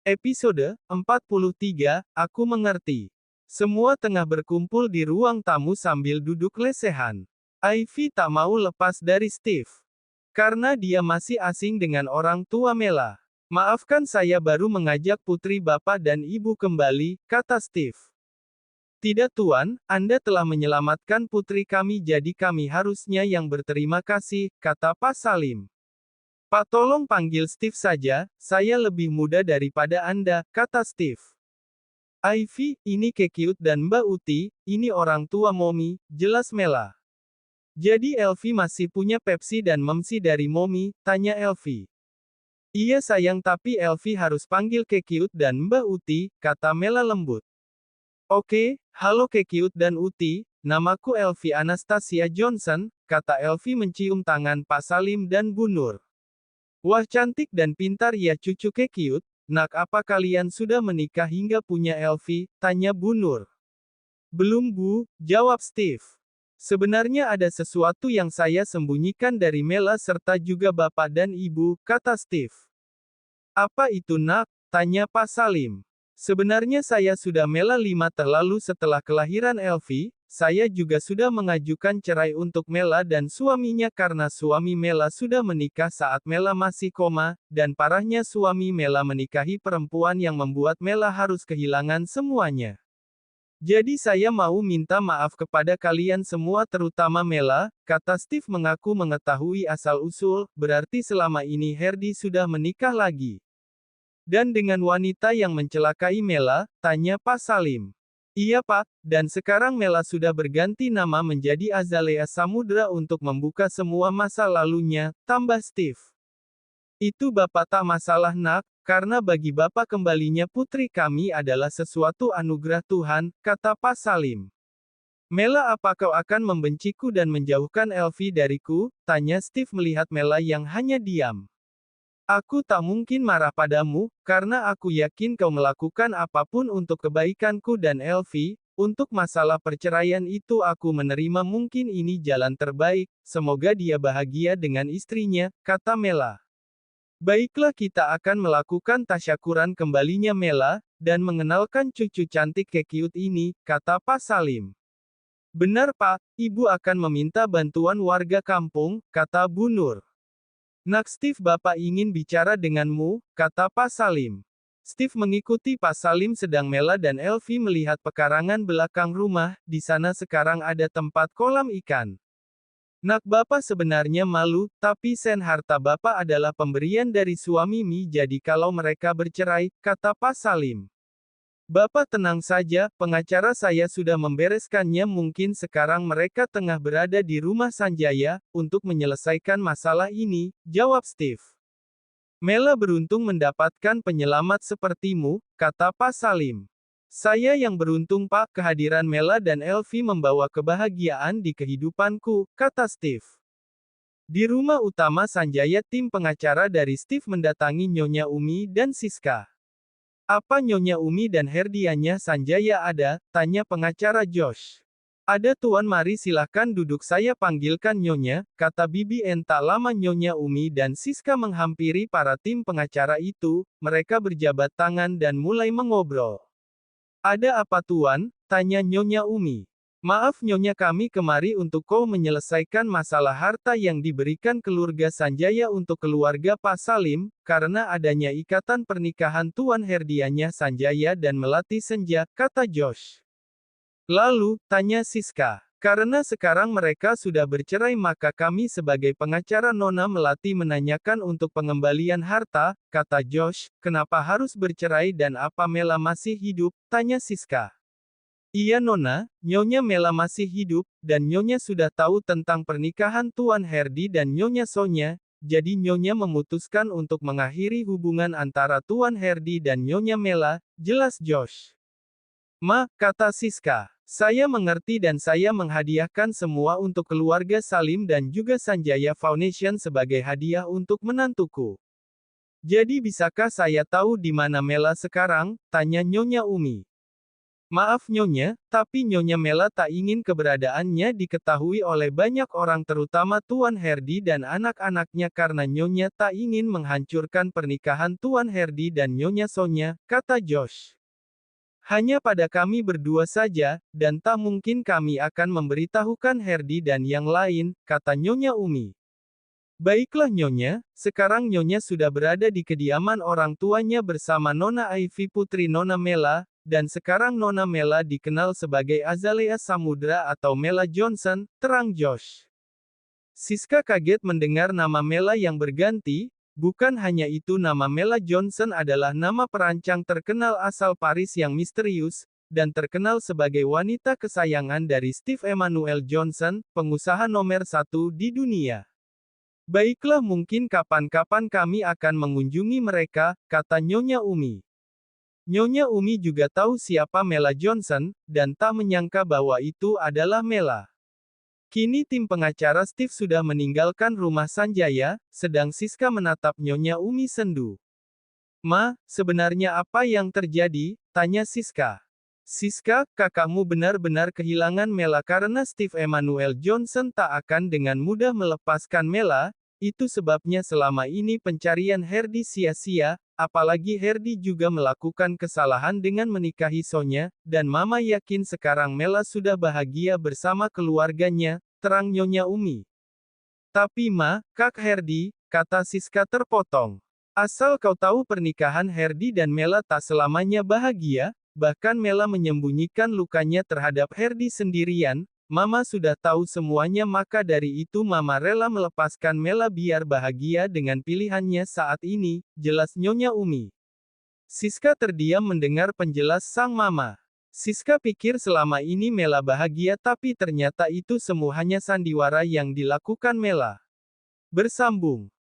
Episode 43, Aku Mengerti. Semua tengah berkumpul di ruang tamu sambil duduk lesehan. Ivy tak mau lepas dari Steve. Karena dia masih asing dengan orang tua Mela. Maafkan, saya baru mengajak putri bapak dan ibu kembali, kata Steve. Tidak tuan, Anda telah menyelamatkan putri kami, jadi kami harusnya yang berterima kasih, kata Pak Salim. Pak, tolong panggil Steve saja, saya lebih muda daripada Anda, kata Steve. Ivy, ini Kekiut dan Mbak Uti, ini orang tua Momi, jelas Mela. Jadi Elvi masih punya Pepsi dan Memsi dari Momi, tanya Elvi. Iya sayang, tapi Elvi harus panggil Kekiut dan Mbak Uti, kata Mela lembut. Oke, halo Kekiut dan Uti, namaku Elvi Anastasia Johnson, kata Elvi mencium tangan Pak Salim dan Bu Nur. Wah, cantik dan pintar ya cucu Kekiut. Nak, apa kalian sudah menikah hingga punya Elvi? Tanya Bu Nur. Belum Bu, jawab Steve. Sebenarnya ada sesuatu yang saya sembunyikan dari Mela serta juga bapak dan ibu, kata Steve. Apa itu nak? Tanya Pak Salim. Sebenarnya saya sudah Mela 5 terlalu setelah kelahiran Elvi. Saya juga sudah mengajukan cerai untuk Mela dan suaminya karena suami Mela sudah menikah saat Mela masih koma, dan parahnya suami Mela menikahi perempuan yang membuat Mela harus kehilangan semuanya. Jadi saya mau minta maaf kepada kalian semua terutama Mela, kata Steve mengaku mengetahui asal-usul, berarti selama ini Herdi sudah menikah lagi. Dan dengan wanita yang mencelakai Mela, tanya Pak Salim. Iya Pak, dan sekarang Mela sudah berganti nama menjadi Azalea Samudra untuk membuka semua masa lalunya, tambah Steve. Itu Bapak tak masalah nak, karena bagi Bapak kembalinya putri kami adalah sesuatu anugerah Tuhan, kata Pak Salim. Mela, apa kau akan membenciku dan menjauhkan Elvi dariku? Tanya Steve melihat Mela yang hanya diam. Aku tak mungkin marah padamu, karena aku yakin kau melakukan apapun untuk kebaikanku dan Elvi. Untuk masalah perceraian itu aku menerima, mungkin ini jalan terbaik, semoga dia bahagia dengan istrinya, kata Mela. Baiklah, kita akan melakukan tasyakuran kembalinya Mela, dan mengenalkan cucu cantik Kekiut ini, kata Pak Salim. Benar Pak, Ibu akan meminta bantuan warga kampung, kata Bu Nur. Nak Steve, Bapak ingin bicara denganmu, kata Pak Salim. Steve mengikuti Pak Salim sedang Mela dan Elvi melihat pekarangan belakang rumah, di sana sekarang ada tempat kolam ikan. Nak, Bapak sebenarnya malu, tapi sen harta Bapak adalah pemberian dari suami Mi, jadi kalau mereka bercerai, kata Pak Salim. Bapak tenang saja, pengacara saya sudah membereskannya, mungkin sekarang mereka tengah berada di rumah Sanjaya, untuk menyelesaikan masalah ini, jawab Steve. Mela beruntung mendapatkan penyelamat sepertimu, kata Pak Salim. Saya yang beruntung Pak, kehadiran Mela dan Elvi membawa kebahagiaan di kehidupanku, kata Steve. Di rumah utama Sanjaya, tim pengacara dari Steve mendatangi Nyonya Umi dan Siska. Apa Nyonya Umi dan Herdianya Sanjaya ada? Tanya pengacara Josh. Ada tuan, mari silahkan duduk, saya panggilkan Nyonya, kata Bibi En. Tak lama Nyonya Umi dan Siska menghampiri para tim pengacara itu, mereka berjabat tangan dan mulai mengobrol. Ada apa tuan? Tanya Nyonya Umi. Maaf Nyonya, kami kemari untuk kau menyelesaikan masalah harta yang diberikan keluarga Sanjaya untuk keluarga Pak Salim, karena adanya ikatan pernikahan Tuan Herdianya Sanjaya dan Melati Senja, kata Josh. Lalu, tanya Siska. Karena sekarang mereka sudah bercerai, maka kami sebagai pengacara Nona Melati menanyakan untuk pengembalian harta, kata Josh. Kenapa harus bercerai dan apa Mela masih hidup? Tanya Siska. Iya Nona, Nyonya Mela masih hidup, dan Nyonya sudah tahu tentang pernikahan Tuan Herdi dan Nyonya Sonya, jadi Nyonya memutuskan untuk mengakhiri hubungan antara Tuan Herdi dan Nyonya Mela, jelas Josh. Ma, kata Siska, saya mengerti dan saya menghadiahkan semua untuk keluarga Salim dan juga Sanjaya Foundation sebagai hadiah untuk menantuku. Jadi bisakah saya tahu di mana Mela sekarang? Tanya Nyonya Umi. Maaf Nyonya, tapi Nyonya Mela tak ingin keberadaannya diketahui oleh banyak orang terutama Tuan Hardy dan anak-anaknya karena Nyonya tak ingin menghancurkan pernikahan Tuan Hardy dan Nyonya Sonya, kata Josh. Hanya pada kami berdua saja, dan tak mungkin kami akan memberitahukan Hardy dan yang lain, kata Nyonya Umi. Baiklah Nyonya, sekarang Nyonya sudah berada di kediaman orang tuanya bersama Nona Ivy putri Nona Mela, dan sekarang Nona Mela dikenal sebagai Azalea Samudra atau Mela Johnson, terang Josh. Siska kaget mendengar nama Mela yang berganti, bukan hanya itu nama Mela Johnson adalah nama perancang terkenal asal Paris yang misterius, dan terkenal sebagai wanita kesayangan dari Steve Emmanuel Johnson, pengusaha nomor 1 di dunia. Baiklah mungkin kapan-kapan kami akan mengunjungi mereka, kata Nyonya Umi. Nyonya Umi juga tahu siapa Mela Johnson, dan tak menyangka bahwa itu adalah Mela. Kini tim pengacara Steve sudah meninggalkan rumah Sanjaya, sedang Siska menatap Nyonya Umi sendu. Ma, sebenarnya apa yang terjadi? Tanya Siska. Siska, kakakmu benar-benar kehilangan Mela karena Steve Emmanuel Johnson tak akan dengan mudah melepaskan Mela, itu sebabnya selama ini pencarian Hardy sia-sia, apalagi Hardy juga melakukan kesalahan dengan menikahi Sonya, dan Mama yakin sekarang Mela sudah bahagia bersama keluarganya, terang Nyonya Umi. Tapi Ma, Kak Hardy, kata Siska terpotong. Asal kau tahu pernikahan Hardy dan Mela tak selamanya bahagia, bahkan Mela menyembunyikan lukanya terhadap Hardy sendirian, Mama sudah tahu semuanya maka dari itu Mama rela melepaskan Mela biar bahagia dengan pilihannya saat ini, jelas Nyonya Umi. Siska terdiam mendengar penjelas sang Mama. Siska pikir selama ini Mela bahagia tapi ternyata itu semua hanya sandiwara yang dilakukan Mela. Bersambung.